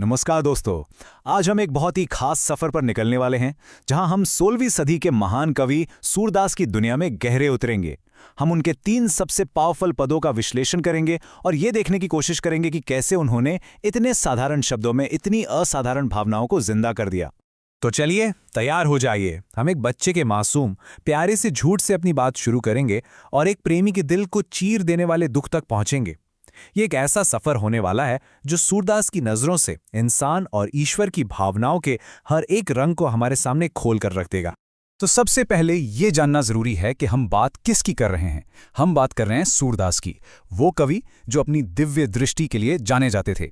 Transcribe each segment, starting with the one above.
नमस्कार दोस्तों। आज हम एक बहुत ही खास सफर पर निकलने वाले हैं, जहां हम 16वीं सदी के महान कवि सूरदास की दुनिया में गहरे उतरेंगे। हम उनके 3 सबसे पावरफुल पदों का विश्लेषण करेंगे और ये देखने की कोशिश करेंगे कि कैसे उन्होंने इतने साधारण शब्दों में इतनी असाधारण भावनाओं को जिंदा कर दिया। तो चलिए तैयार हो जाइए। हम एक बच्चे के मासूम प्यारे से झूठ से अपनी बात शुरू करेंगे और एक प्रेमी के दिल को चीर देने वाले दुख तक पहुंचेंगे। ये एक ऐसा सफर होने वाला है जो सूरदास की नजरों से इंसान और ईश्वर की भावनाओं के हर एक रंग को हमारे सामने खोल कर रख देगा। तो सबसे पहले ये जानना जरूरी है कि हम बात किसकी कर रहे हैं। हम बात कर रहे हैं सूरदास की, वो कवि जो अपनी दिव्य दृष्टि के लिए जाने जाते थे।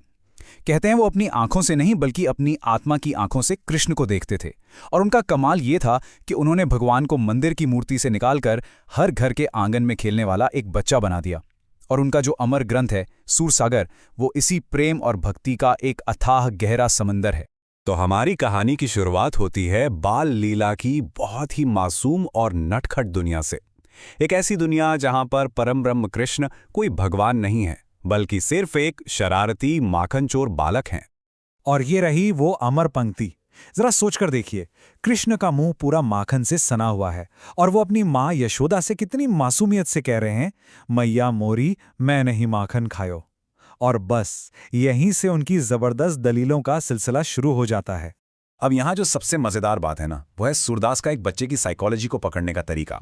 कहते हैं वो अपनी आंखों से नहीं बल्कि अपनी आत्मा की आंखों से कृष्ण को देखते थे। और उनका कमाल ये था कि उन्होंने भगवान को मंदिर की मूर्ति से निकालकर हर घर के आंगन में खेलने वाला एक बच्चा बना दिया। और उनका जो अमर ग्रंथ है सूरसागर, वो इसी प्रेम और भक्ति का एक अथाह गहरा समंदर है। तो हमारी कहानी की शुरुआत होती है बाल लीला की बहुत ही मासूम और नटखट दुनिया से। एक ऐसी दुनिया जहां पर परम ब्रह्म कृष्ण कोई भगवान नहीं है, बल्कि सिर्फ एक शरारती माखनचोर बालक हैं। और ये रही वो अमर पंक्ति। जरा सोचकर देखिए, कृष्ण का मुंह पूरा माखन से सना हुआ है और वो अपनी माँ यशोदा से कितनी मासूमियत से कह रहे हैं, मैया मोरी मैं नहीं माखन खायो। और बस यहीं से उनकी जबरदस्त दलीलों का सिलसिला शुरू हो जाता है। अब यहाँ जो सबसे मजेदार बात है ना, वो है सूरदास का एक बच्चे की साइकोलॉजी को पकड़ने का तरीका।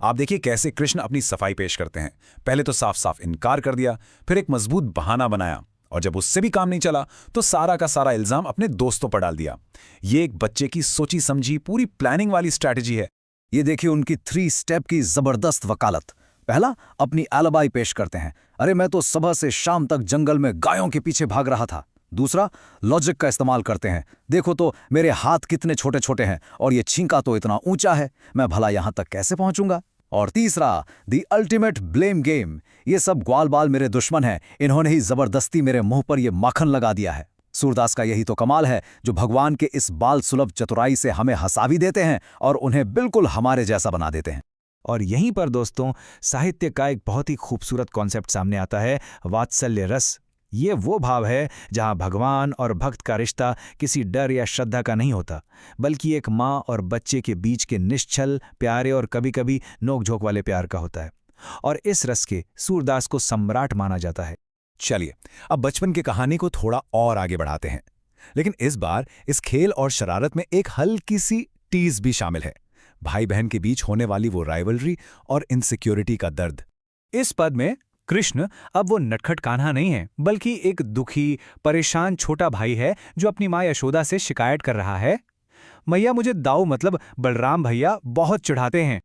आप देखिए कैसे कृष्ण अपनी सफाई पेश करते हैं। पहले तो साफ साफ इनकार कर दिया, फिर एक मजबूत बहाना बनाया, और जब उससे भी काम नहीं चला तो सारा का सारा इल्जाम अपने दोस्तों पर डाल दिया। ये एक बच्चे की सोची समझी पूरी प्लानिंग वाली स्ट्रैटेजी है। ये देखिए उनकी 3 स्टेप की जबरदस्त वकालत। पहला, अपनी एलिबाई पेश करते हैं, अरे मैं तो सुबह से शाम तक जंगल में गायों के पीछे भाग रहा था। दूसरा, लॉजिक का इस्तेमाल करते हैं, देखो तो मेरे हाथ कितने छोटे छोटे हैं और ये छींका तो इतना ऊंचा है, मैं भला यहां तक कैसे पहुंचूंगा। और तीसरा, द अल्टीमेट ब्लेम गेम, ये सब ग्वाल बाल मेरे दुश्मन हैं, इन्होंने ही जबरदस्ती मेरे मुंह पर ये माखन लगा दिया है। सूरदास का यही तो कमाल है, जो भगवान के इस बाल सुलभ चतुराई से हमें हंसा भी देते हैं और उन्हें बिल्कुल हमारे जैसा बना देते हैं। और यहीं पर दोस्तों साहित्य का एक बहुत ही खूबसूरत कॉन्सेप्ट सामने आता है, वात्सल्य रस। ये वो भाव है जहां भगवान और भक्त का रिश्ता किसी डर या श्रद्धा का नहीं होता, बल्कि एक माँ और बच्चे के बीच के निश्चल प्यारे और कभी कभी नोकझोंक वाले प्यार का होता है। और इस रस के सूरदास को सम्राट माना जाता है। चलिए अब बचपन की कहानी को थोड़ा और आगे बढ़ाते हैं, लेकिन इस बार इस खेल और शरारत में एक हल्की सी टीज भी शामिल है। भाई बहन के बीच होने वाली वो राइवलरी और इनसिक्योरिटी का दर्द। इस पद में कृष्ण अब वो नटखट कान्हा नहीं है, बल्कि एक दुखी परेशान छोटा भाई है जो अपनी माँ यशोदा से शिकायत कर रहा है, मैया मुझे दाऊ मतलब बलराम भैया बहुत चिढ़ाते हैं।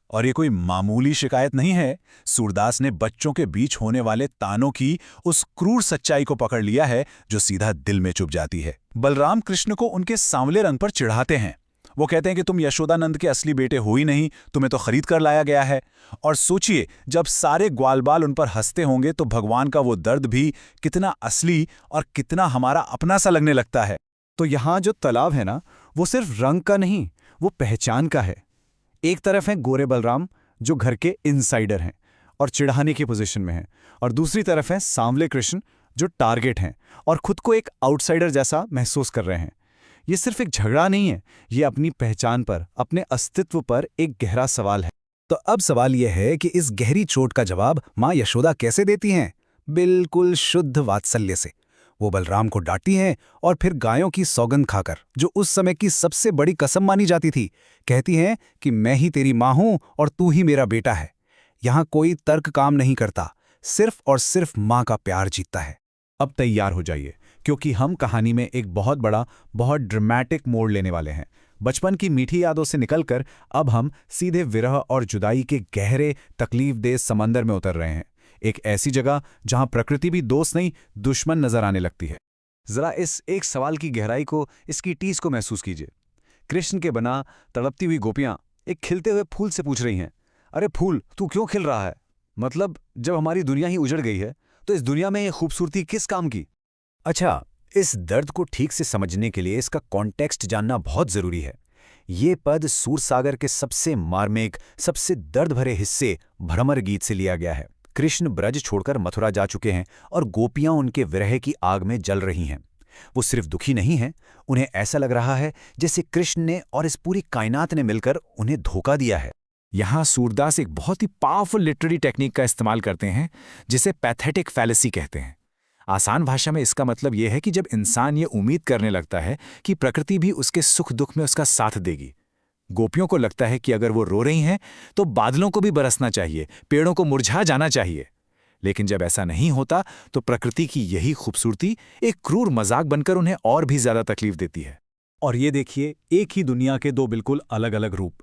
और ये कोई मामूली शिकायत नहीं है। सूरदास ने बच्चों के बीच होने वाले तानों की उस क्रूर सच्चाई को पकड़ लिया है जो सीधा दिल में चुभ जाती है। बलराम कृष्ण को उनके सांवले रंग पर चिढ़ाते हैं। वो कहते हैं कि तुम यशोदानंद के असली बेटे हो ही नहीं, तुम्हें तो खरीद कर लाया गया है। और सोचिए, जब सारे ग्वालबाल उन पर हंसते होंगे तो भगवान का वो दर्द भी कितना असली और कितना हमारा अपना सा लगने लगता है। तो यहाँ जो तलाव है ना, वो सिर्फ रंग का नहीं, वो पहचान का है। एक तरफ है गोरे बलराम जो घर के इनसाइडर हैं और चिढ़ाने की पोजीशन में हैं, और दूसरी तरफ है सांवले कृष्ण जो टारगेट हैं और खुद को एक आउटसाइडर जैसा महसूस कर रहे हैं। ये सिर्फ एक झगड़ा नहीं है, ये अपनी पहचान पर, अपने अस्तित्व पर एक गहरा सवाल है। तो अब सवाल यह है कि इस गहरी चोट का जवाब माँ यशोदा कैसे देती हैं? बिल्कुल शुद्ध वात्सल्य से। वो बलराम को डांटती हैं और फिर गायों की सौगंध खाकर, जो उस समय की सबसे बड़ी कसम मानी जाती थी, कहती हैं कि मैं ही तेरी माँ हूं और तू ही मेरा बेटा है। यहां कोई तर्क काम नहीं करता, सिर्फ और सिर्फ माँ का प्यार जीतता है। अब तैयार हो जाइए, क्योंकि हम कहानी में एक बहुत बड़ा, बहुत ड्रामेटिक मोड़ लेने वाले हैं। बचपन की मीठी यादों से निकलकर अब हम सीधे विरह और जुदाई के गहरे तकलीफदेह समंदर में उतर रहे हैं। एक ऐसी जगह जहां प्रकृति भी दोस्त नहीं दुश्मन नजर आने लगती है। जरा इस एक सवाल की गहराई को, इसकी टीस को महसूस कीजिए। कृष्ण के बना तड़पती हुई गोपियां एक खिलते हुए फूल से पूछ रही हैं, अरे फूल तू क्यों खिल रहा है? मतलब जब हमारी दुनिया ही उजड़ गई है तो इस दुनिया में ये खूबसूरती किस काम की? अच्छा, इस दर्द को ठीक से समझने के लिए इसका कॉन्टेक्स्ट जानना बहुत जरूरी है। ये पद सूरसागर के सबसे मार्मिक, सबसे दर्द भरे हिस्से भ्रमर गीत से लिया गया है। कृष्ण ब्रज छोड़कर मथुरा जा चुके हैं और गोपियां उनके विरह की आग में जल रही हैं। वो सिर्फ दुखी नहीं हैं, उन्हें ऐसा लग रहा है जैसे कृष्ण ने और इस पूरी कायनात ने मिलकर उन्हें धोखा दिया है। यहाँ सूरदास एक बहुत ही पावरफुल लिटरेरी टेक्निक का इस्तेमाल करते हैं जिसे पैथेटिक फैलेसी कहते हैं। आसान भाषा में इसका मतलब यह है कि जब इंसान ये उम्मीद करने लगता है कि प्रकृति भी उसके सुख दुख में उसका साथ देगी। गोपियों को लगता है कि अगर वो रो रही हैं तो बादलों को भी बरसना चाहिए, पेड़ों को मुरझा जाना चाहिए। लेकिन जब ऐसा नहीं होता तो प्रकृति की यही खूबसूरती एक क्रूर मजाक बनकर उन्हें और भी ज्यादा तकलीफ देती है। और ये देखिए, एक ही दुनिया के दो बिल्कुल अलग अलग रूप।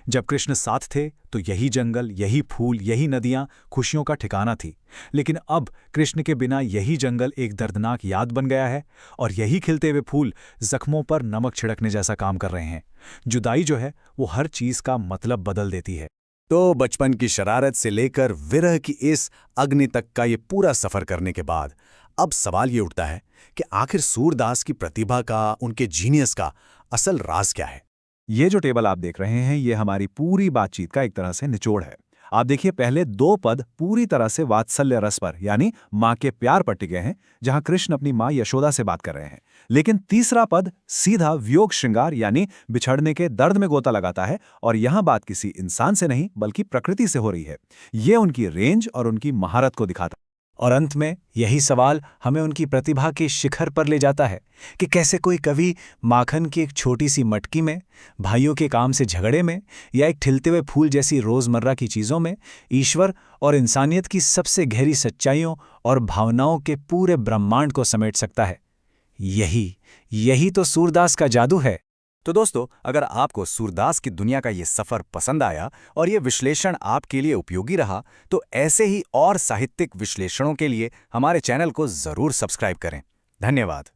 जब कृष्ण साथ थे तो यही जंगल, यही फूल, यही नदियां खुशियों का ठिकाना थी। लेकिन अब कृष्ण के बिना यही जंगल एक दर्दनाक याद बन गया है और यही खिलते हुए फूल जख्मों पर नमक छिड़कने जैसा काम कर रहे हैं। जुदाई जो है वो हर चीज का मतलब बदल देती है। तो बचपन की शरारत से लेकर विरह की इस अग्नि तक का ये पूरा सफर करने के बाद अब सवाल ये उठता है कि आखिर सूरदास की प्रतिभा का, उनके जीनियस का असल राज क्या है। ये जो टेबल आप देख रहे हैं ये हमारी पूरी बातचीत का एक तरह से निचोड़ है। आप देखिए, पहले 2 पद पूरी तरह से वात्सल्य रस पर यानी माँ के प्यार पर टिके हैं, जहां कृष्ण अपनी माँ यशोदा से बात कर रहे हैं। लेकिन तीसरा पद सीधा वियोग श्रृंगार यानी बिछड़ने के दर्द में गोता लगाता है और यहां बात किसी इंसान से नहीं बल्कि प्रकृति से हो रही है। ये उनकी रेंज और उनकी महारत को दिखाता है। और अंत में यही सवाल हमें उनकी प्रतिभा के शिखर पर ले जाता है कि कैसे कोई कवि माखन की एक छोटी सी मटकी में, भाइयों के काम से झगड़े में या एक खिलते हुए फूल जैसी रोज़मर्रा की चीज़ों में ईश्वर और इंसानियत की सबसे गहरी सच्चाइयों और भावनाओं के पूरे ब्रह्मांड को समेट सकता है। यही तो सूरदास का जादू है। तो दोस्तों, अगर आपको सूरदास की दुनिया का ये सफ़र पसंद आया और ये विश्लेषण आपके लिए उपयोगी रहा तो ऐसे ही और साहित्यिक विश्लेषणों के लिए हमारे चैनल को ज़रूर सब्सक्राइब करें। धन्यवाद।